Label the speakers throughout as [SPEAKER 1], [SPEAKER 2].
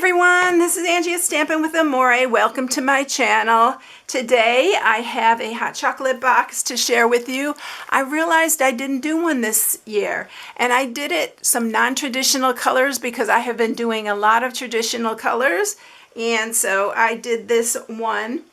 [SPEAKER 1] everyone, this is Angie at Stampin' with Amore. Welcome to my channel. Today I have a hot chocolate box to share with you. I realized I didn't do one this year, and I did it some non-traditional colors because I have been doing a lot of traditional colors, and so I did this one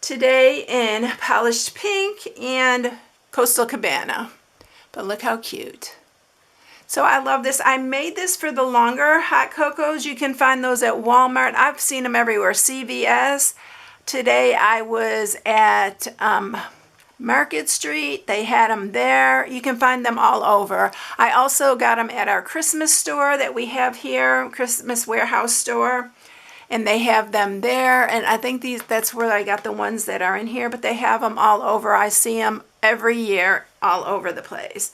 [SPEAKER 1] today in polished pink and coastal cabana. But look how cute. So I love this. I made this for the longer hot cocos. You can find those at Walmart. I've seen them everywhere. CVS. Today I was at Market Street. They had them there. You can find them all over. I also got them at our Christmas store that we have here, Christmas warehouse store. And they have them there. And I think that's where I got the ones that are in here. But they have them all over. I see them every year all over the place.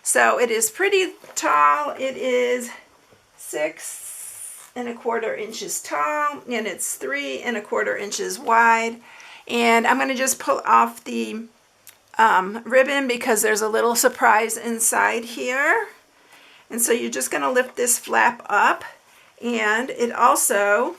[SPEAKER 1] So it is pretty tall. It is 6 1/4 inches tall, and it's 3 1/4 inches wide. And I'm going to just pull off the ribbon because there's a little surprise inside here. And so you're just going to lift this flap up, and it also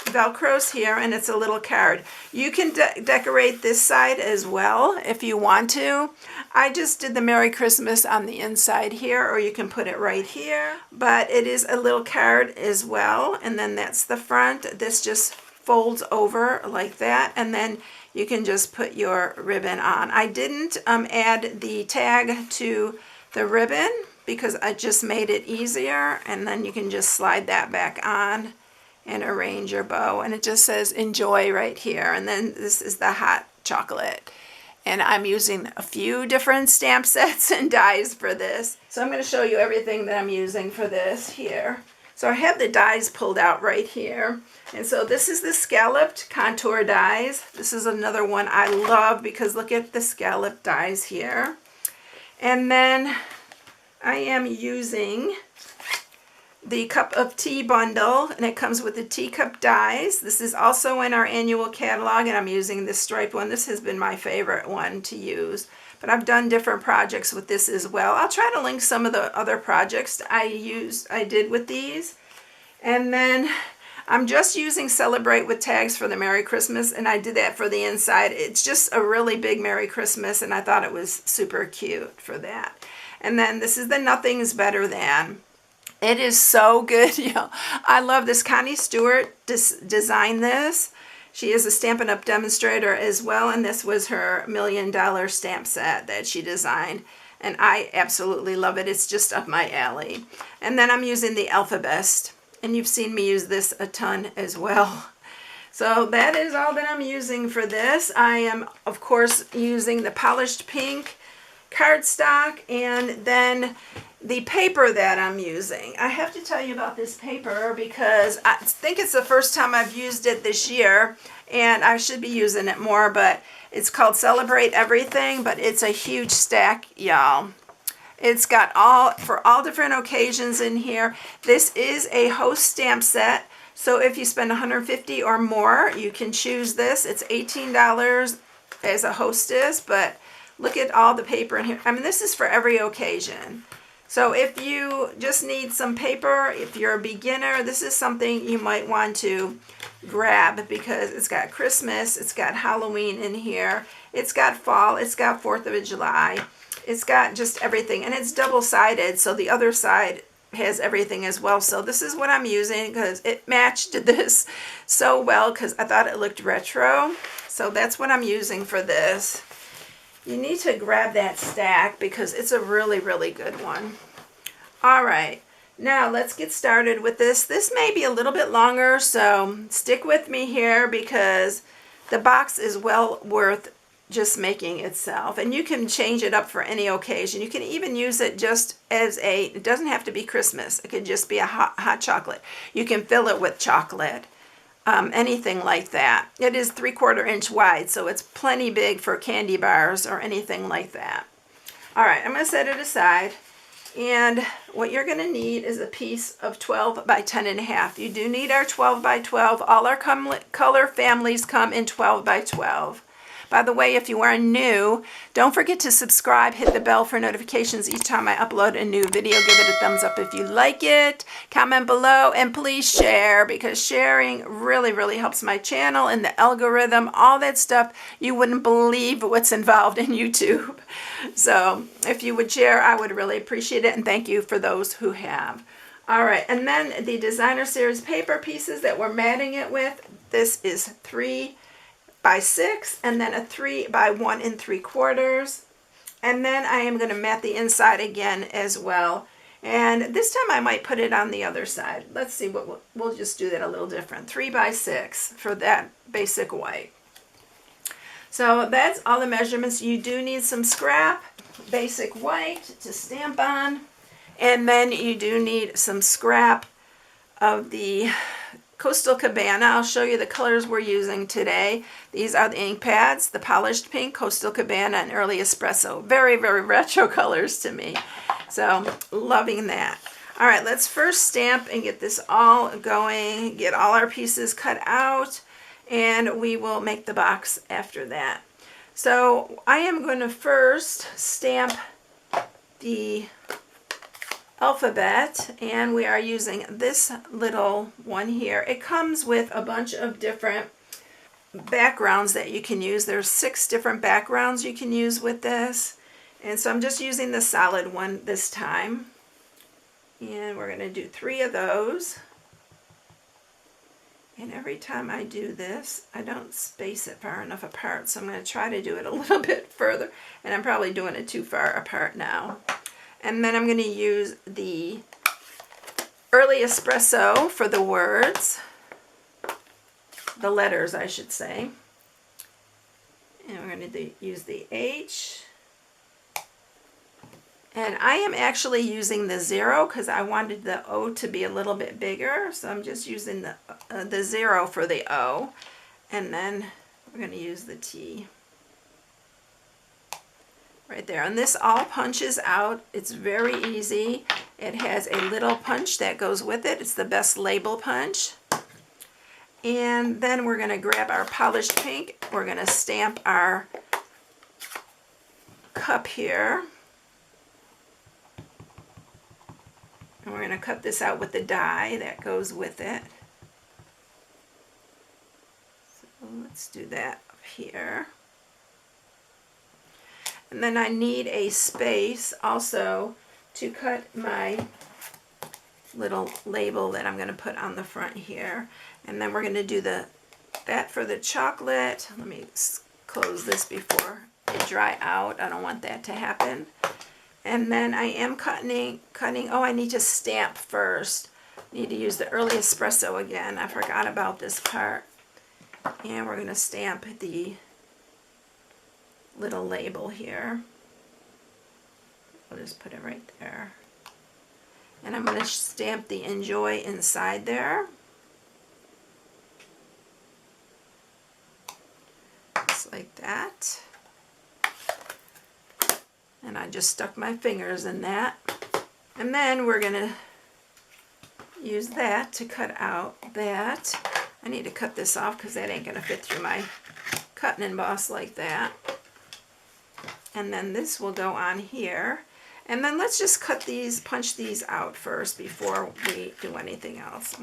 [SPEAKER 1] Velcros here, and it's a little card. You can decorate this side as well if you want to. I just did the Merry Christmas on the inside here, or you can put it right here. But it is a little card as well, and then that's the front. This just folds over like that, and then you can just put your ribbon on. I didn't add the tag to the ribbon because I just made it easier, and then you can just slide that back on and arrange your bow, and it just says enjoy right here. And then this is the hot chocolate, and I'm using a few different stamp sets and dies for this. So I'm going to show you everything that I'm using for this here. So I have the dies pulled out right here, and so this is the scalloped contour dies. This is another one I love because look at the scalloped dies here. And then I am using the cup of tea bundle, and it comes with the teacup dies. This is also in our annual catalog, and I'm using this striped one. This has been my favorite one to use, but I've done different projects with this as well. I'll try to link some of the other projects I did with these. And then I'm just using Celebrate with tags for the Merry Christmas, and I did that for the inside. It's just a really big Merry Christmas, and I thought it was super cute for that. And then this is the Nothing's Better Than. It is so good. I love this. Connie Stewart designed this. She is a Stampin' Up demonstrator as well, and this was her $1 million stamp set that she designed, and I absolutely love it. It's just up my alley. And then I'm using the Alphabest, and you've seen me use this a ton as well. So that is all that I'm using for this. I am, of course, using the polished pink cardstock, and then the paper that I'm using. I have to tell you about this paper because I think it's the first time I've used it this year, and I should be using it more, but it's called Celebrate Everything, but it's a huge stack, y'all. It's got for all different occasions in here. This is a host stamp set, so if you spend $150 or more, you can choose this. It's $18 as a hostess, but look at all the paper in here. I mean, this is for every occasion. So if you just need some paper, if you're a beginner, this is something you might want to grab because it's got Christmas, it's got Halloween in here, it's got fall, it's got 4th of July, it's got just everything, and it's double-sided, so the other side has everything as well. So this is what I'm using because it matched this so well because I thought it looked retro. So that's what I'm using for this. You need to grab that stack because it's a really, really good one. All right, now let's get started with this. This may be a little bit longer, so stick with me here because the box is well worth just making itself. And you can change it up for any occasion. You can even use it just as it doesn't have to be Christmas. It could just be a hot chocolate. You can fill it with chocolate. Anything like that. It is 3/4 inch wide, so it's plenty big for candy bars or anything like that. All right, I'm going to set it aside, and what you're going to need is a piece of 12 by 10.5. You do need our 12 by 12. All our color families come in 12 by 12, By the way, if you are new, don't forget to subscribe, hit the bell for notifications each time I upload a new video. Give it a thumbs up if you like it. Comment below, and please share, because sharing really, really helps my channel and the algorithm, all that stuff. You wouldn't believe what's involved in YouTube. So if you would share, I would really appreciate it, and thank you for those who have. All right, and then the designer series paper pieces that we're matting it with. This is 3 by 6, and then a 3 by 1 3/4. And then I am going to mat the inside again as well. And this time I might put it on the other side. Let's see what we'll just do that a little different. 3 by 6 for that basic white. So that's all the measurements. You do need some scrap, basic white to stamp on. And then you do need some scrap of the Coastal Cabana. I'll show you the colors we're using today. These are the ink pads, the polished pink, Coastal Cabana, and Early Espresso. Very, very retro colors to me. So, loving that. All right, let's first stamp and get this all going, get all our pieces cut out, and we will make the box after that. So, I am going to first stamp the alphabet, and we are using this little one here. It comes with a bunch of different backgrounds that you can use. There's 6 different backgrounds you can use with this, and so I'm just using the solid one this time, and we're going to do 3 of those. And every time I do this, I don't space it far enough apart, so I'm going to try to do it a little bit further, and I'm probably doing it too far apart now. And then I'm going to use the Early Espresso for the words, the letters I should say. And we're going to use the H. And I am actually using the 0 because I wanted the O to be a little bit bigger. So I'm just using the 0 for the O. And then we're going to use the T. Right there, and this all punches out. It's very easy. It has a little punch that goes with it. It's the best label punch. And then we're going to grab our polished pink. We're going to stamp our cup here. And we're going to cut this out with the die that goes with it. So let's do that up here. And then I need a space also to cut my little label that I'm going to put on the front here. And then we're going to do that for the chocolate. Let me close this before they dry out. I don't want that to happen. And then I am cutting. Oh, I need to stamp first. I need to use the Early Espresso again. I forgot about this part. And we're going to stamp the little label here. I'll just put it right there. And I'm going to stamp the Enjoy inside there. Just like that. And I just stuck my fingers in that. And then we're going to use that to cut out that. I need to cut this off because that ain't going to fit through my cut and emboss like that. And then this will go on here. And then let's just cut these, punch these out first before we do anything else.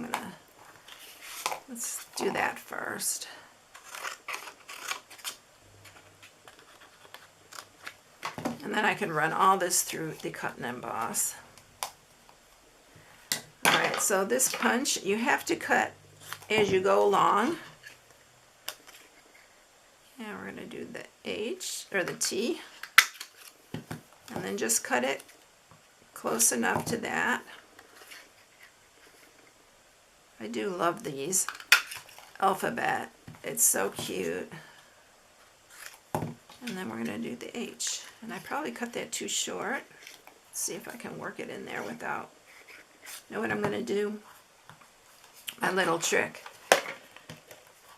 [SPEAKER 1] Let's do that first. And then I can run all this through the cut and emboss. All right, so this punch, you have to cut as you go along. And we're going to do the H, or the T. And then just cut it close enough to that. I do love these alphabet. It's so cute. And then we're going to do the H. And I probably cut that too short. Let's see if I can work it in there without... Know what I'm going to do? My little trick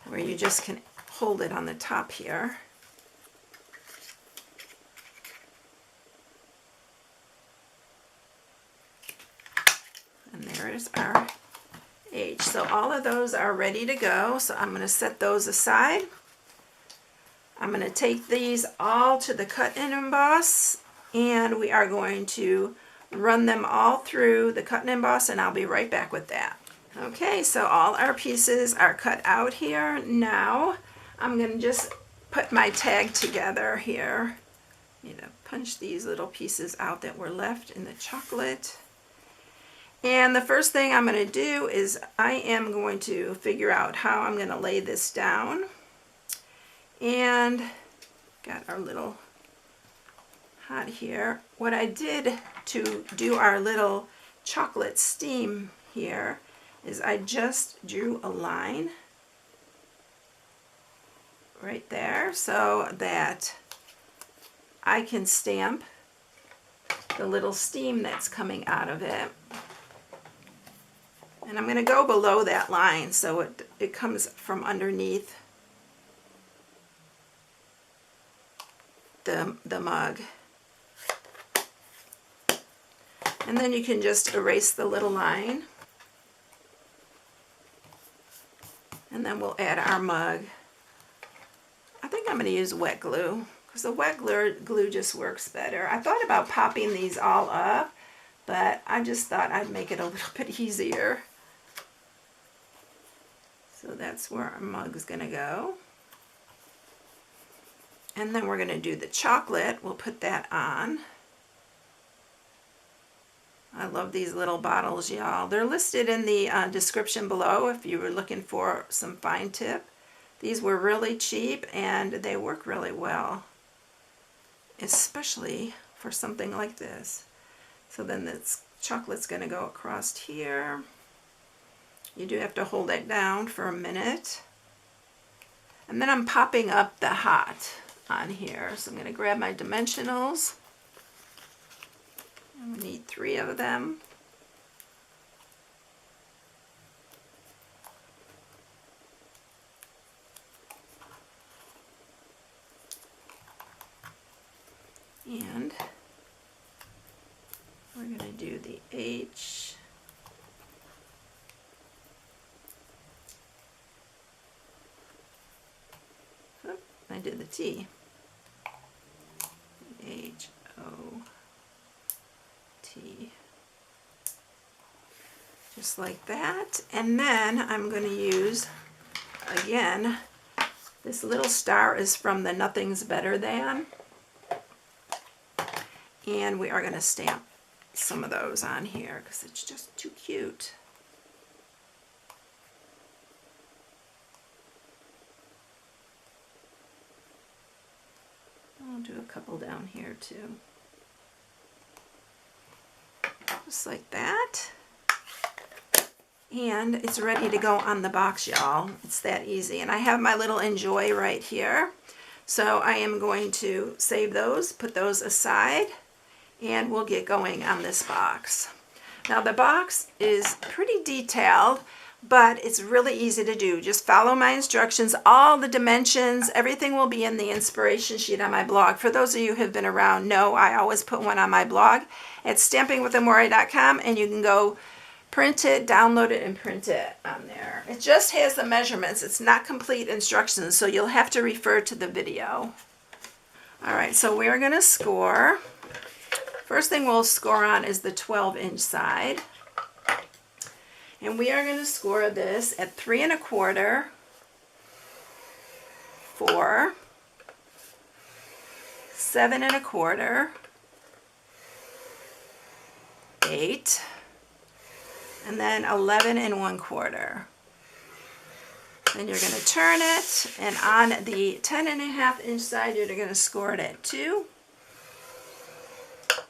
[SPEAKER 1] where you just can hold it on the top here. And there is our H. So all of those are ready to go. So I'm going to set those aside. I'm going to take these all to the cut and emboss, and we are going to run them all through the cut and emboss, and I'll be right back with that. Okay, so all our pieces are cut out here. Now I'm going to just put my tag together here. You know, punch these little pieces out that were left in the chocolate. And the first thing I'm going to do is I am going to figure out how I'm going to lay this down. And got our little hot here. What I did to do our little chocolate steam here is I just drew a line right there so that I can stamp the little steam that's coming out of it. And I'm going to go below that line so it comes from underneath the mug. And then you can just erase the little line. And then we'll add our mug. I think I'm going to use wet glue because the wet glue just works better. I thought about popping these all up, but I just thought I'd make it a little bit easier. So that's where our mug is going to go. And then we're going to do the chocolate. We'll put that on. I love these little bottles, y'all. They're listed in the description below if you were looking for some fine tip. These were really cheap and they work really well, especially for something like this. So then this chocolate's going to go across here. You do have to hold it down for a minute. And then I'm popping up the hot on here. So I'm going to grab my dimensionals. And we need 3 of them. And we're going to do the H. Oop, I did the T. H, O, T. Just like that. And then I'm going to use, again, this little star is from the Nothing's Better Than. And we are going to stamp some of those on here because it's just too cute. I'll do a couple down here too. Just like that. And it's ready to go on the box, y'all. It's that easy. And I have my little enjoy right here. So I am going to save those, put those aside, and we'll get going on this box. Now the box is pretty detailed, but it's really easy to do. Just follow my instructions, all the dimensions, everything will be in the inspiration sheet on my blog. For those of you who have been around, know I always put one on my blog at StampingWithAmore.com, and you can go print it, download it, and print it on there. It just has the measurements. It's not complete instructions, so you'll have to refer to the video. All right, so we're going to score. First thing we'll score on is the 12-inch side. And we are going to score this at 3 1/4, 4, 7 1/4, 8, and then 11 1/4. Then you're going to turn it, and on the 10 1/2-inch side, you're going to score it at 2,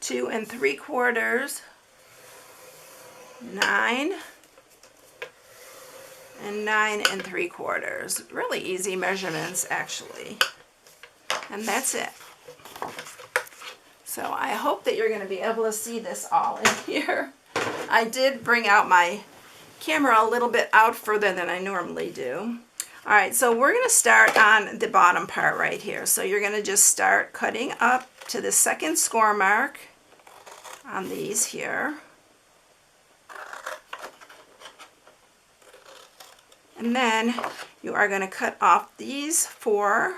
[SPEAKER 1] 2 3/4, 9, and 9 3/4. Really easy measurements, actually. And that's it. So I hope that you're going to be able to see this all in here. I did bring out my camera a little bit out further than I normally do. All right, so we're going to start on the bottom part right here. So you're going to just start cutting up to the second score mark on these here. And then you are going to cut off these 4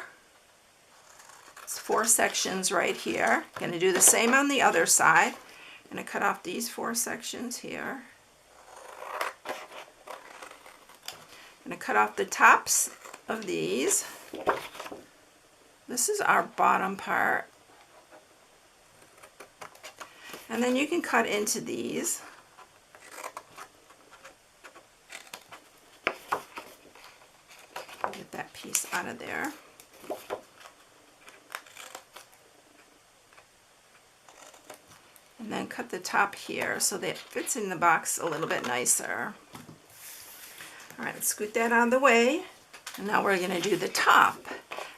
[SPEAKER 1] 4 sections right here. Going to do the same on the other side. I'm going to cut off these 4 sections here. I'm going to cut off the tops of these. This is our bottom part. And then you can cut into these. Get that piece out of there. And then cut the top here so that it fits in the box a little bit nicer. All right, let's scoot that out of the way. And now we're going to do the top.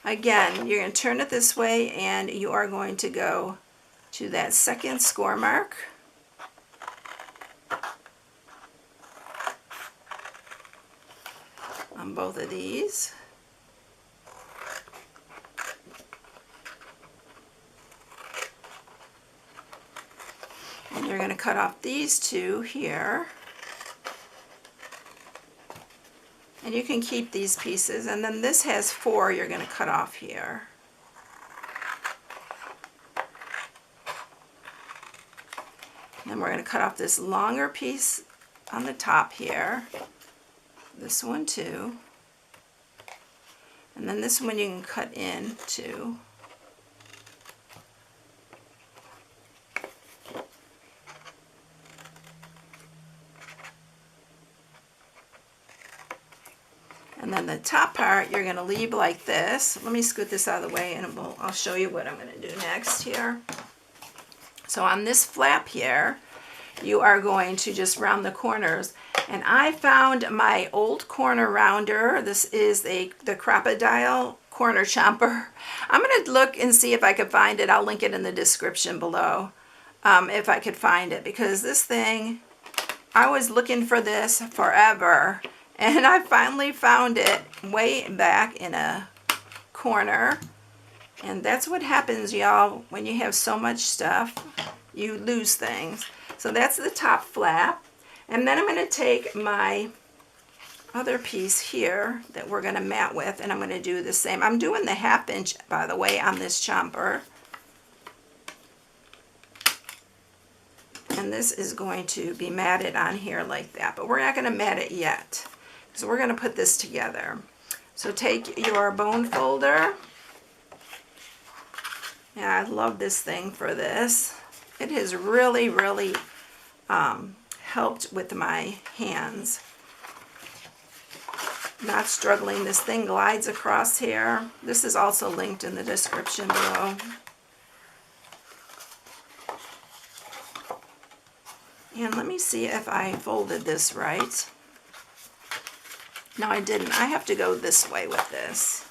[SPEAKER 1] Again, you're going to turn it this way and you are going to go to that second score mark. On both of these. And you're going to cut off these 2 here. And you can keep these pieces, and then this has 4 you're going to cut off here. And then we're going to cut off this longer piece on the top here. This one too. And then this one you can cut in too. And then the top part you're going to leave like this. Let me scoot this out of the way and I'll show you what I'm going to do next here. So on this flap here, you are going to just round the corners. And I found my old corner rounder. This is the Crocodile corner chomper. I'm going to look and see if I can find it. I'll link it in the description below if I could find it. Because this thing, I was looking for this forever. And I finally found it way back in a corner. And that's what happens, y'all, when you have so much stuff. You lose things. So that's the top flap. And then I'm going to take my other piece here that we're going to mat with, and I'm going to do the same. I'm doing the 1/2 inch, by the way, on this chomper. And this is going to be matted on here like that, but we're not going to mat it yet. So we're going to put this together. So take your bone folder. Yeah, I love this thing for this. It has really, really helped with my hands. Not struggling. This thing glides across here. This is also linked in the description below. And let me see if I folded this right. No, I didn't. I have to go this way with this.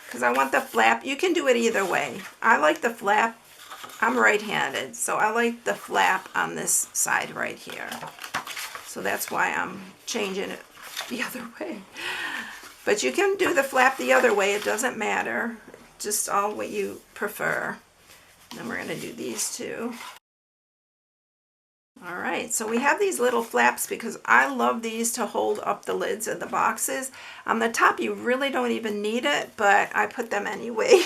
[SPEAKER 1] Because I want the flap. You can do it either way. I like the flap. I'm right-handed, so I like the flap on this side right here. So that's why I'm changing it the other way. But you can do the flap the other way. It doesn't matter. Just all what you prefer. And then we're going to do these 2. All right, so we have these little flaps because I love these to hold up the lids of the boxes. On the top, you really don't even need it, but I put them anyway.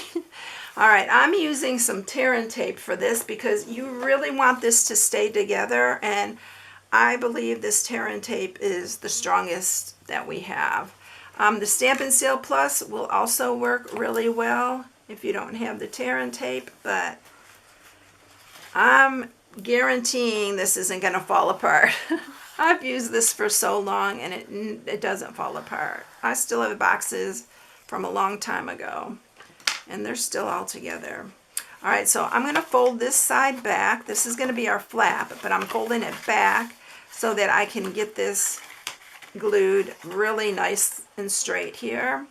[SPEAKER 1] All right, I'm using some tear and tape for this because you really want this to stay together, and I believe this tear and tape is the strongest that we have. The Stampin' Seal Plus will also work really well if you don't have the tear and tape, but I'm guaranteeing this isn't going to fall apart. I've used this for so long and it doesn't fall apart. I still have boxes from a long time ago and they're still all together. All right, so I'm going to fold this side back. This is going to be our flap, but I'm folding it back so that I can get this glued really nice and straight here,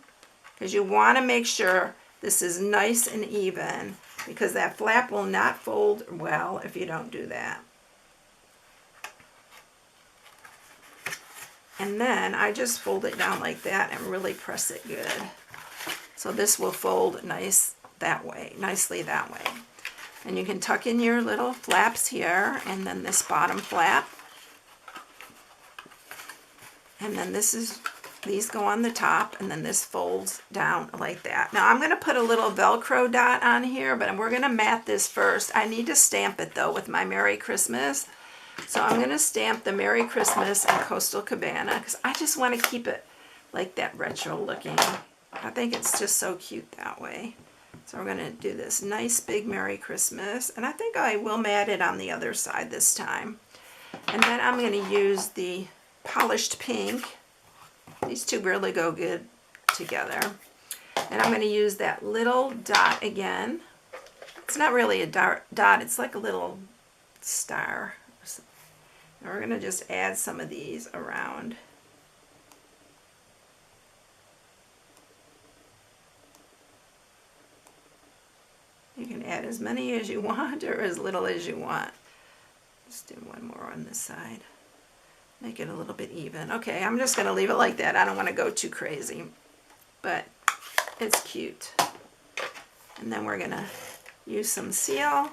[SPEAKER 1] because you want to make sure this is nice and even, because that flap will not fold well if you don't do that. And then I just fold it down like that and really press it good. So this will fold nice that way, nicely that way. And you can tuck in your little flaps here, and then this bottom flap. And then this is these go on the top, and then this folds down like that. Now I'm going to put a little Velcro dot on here, but we're going to mat this first. I need to stamp it though with my Merry Christmas. So I'm going to stamp the Merry Christmas and Coastal Cabana because I just want to keep it like that retro looking. I think it's just so cute that way. So we're going to do this nice big Merry Christmas, and I think I will mat it on the other side this time. And then I'm going to use the polished pink. These two really go good together. And I'm going to use that little dot again. It's not really a dot, it's like a little star. And we're going to just add some of these around. You can add as many as you want or as little as you want. Let's do one more on this side. Make it a little bit even. Okay, I'm just going to leave it like that. I don't want to go too crazy, but it's cute. And then we're going to use some seal.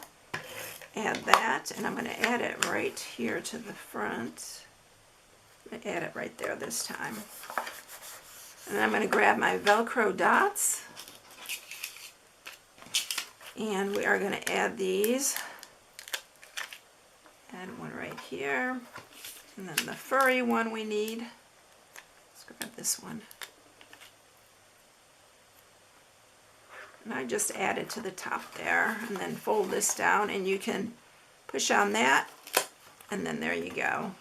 [SPEAKER 1] Add that, and I'm going to add it right here to the front. I'm going to add it right there this time. And then I'm going to grab my Velcro dots, and we are going to add these. Add one right here, and then the furry one we need. Let's grab this one. And I just add it to the top there, and then fold this down, and you can push on that, and then there you go.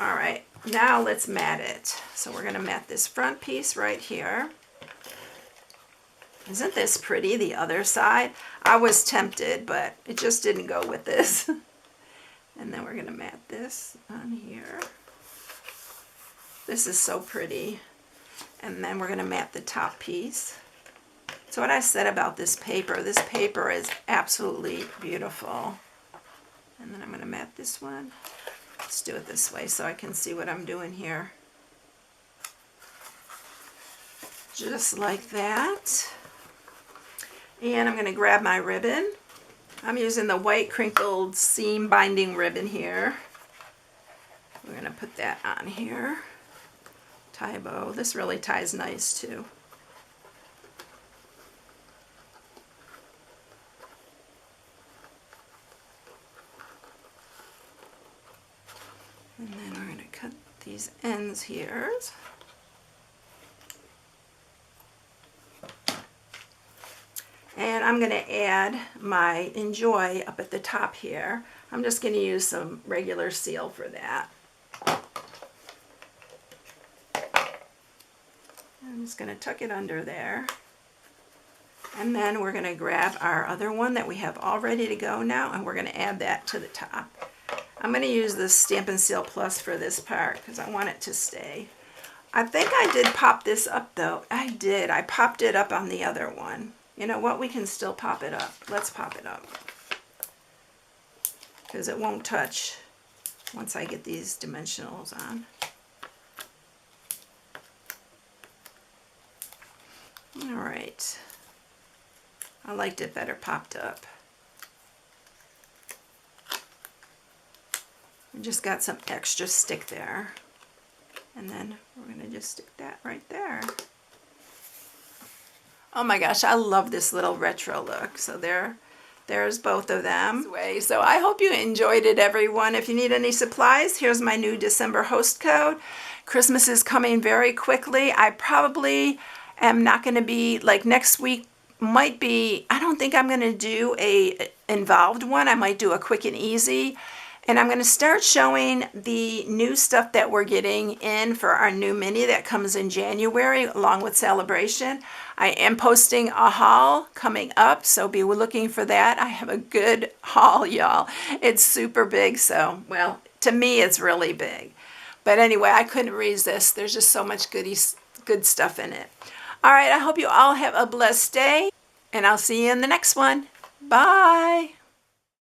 [SPEAKER 1] All right, now let's mat it. So we're going to mat this front piece right here. Isn't this pretty, the other side? I was tempted, but it just didn't go with this. And then we're going to mat this on here. This is so pretty. And then we're going to mat the top piece. So what I said about this paper is absolutely beautiful. And then I'm going to mat this one. Let's do it this way so I can see what I'm doing here. Just like that. And I'm going to grab my ribbon. I'm using the white crinkled seam binding ribbon here. We're going to put that on here. Tie a bow. This really ties nice too. And then we're going to cut these ends here. And I'm going to add my Enjoy up at the top here. I'm just going to use some regular seal for that. I'm just going to tuck it under there. And then we're going to grab our other one that we have all ready to go now, and we're going to add that to the top. I'm going to use this Stampin' Seal Plus for this part because I want it to stay. I think I did pop this up though. I did. I popped it up on the other one. You know what? We can still pop it up. Let's pop it up because it won't touch once I get these dimensionals on. All right. I liked it better popped up. We just got some extra stick there. And then we're going to just stick that right there. Oh my gosh, I love this little retro look. So there's both of them. So I hope you enjoyed it, everyone. If you need any supplies, here's my new December host code. Christmas is coming very quickly. I probably am not going to be, like next week might be, I don't think I'm going to do a involved one. I might do a quick and easy. And I'm going to start showing the new stuff that we're getting in for our new mini that comes in January along with Celebration. I am posting a haul coming up, so be looking for that. I have a good haul, y'all. It's super big, so, well, to me it's really big. But anyway, I couldn't resist. There's just so much good stuff in it. All right, I hope you all have a blessed day, and I'll see you in the next one. Bye.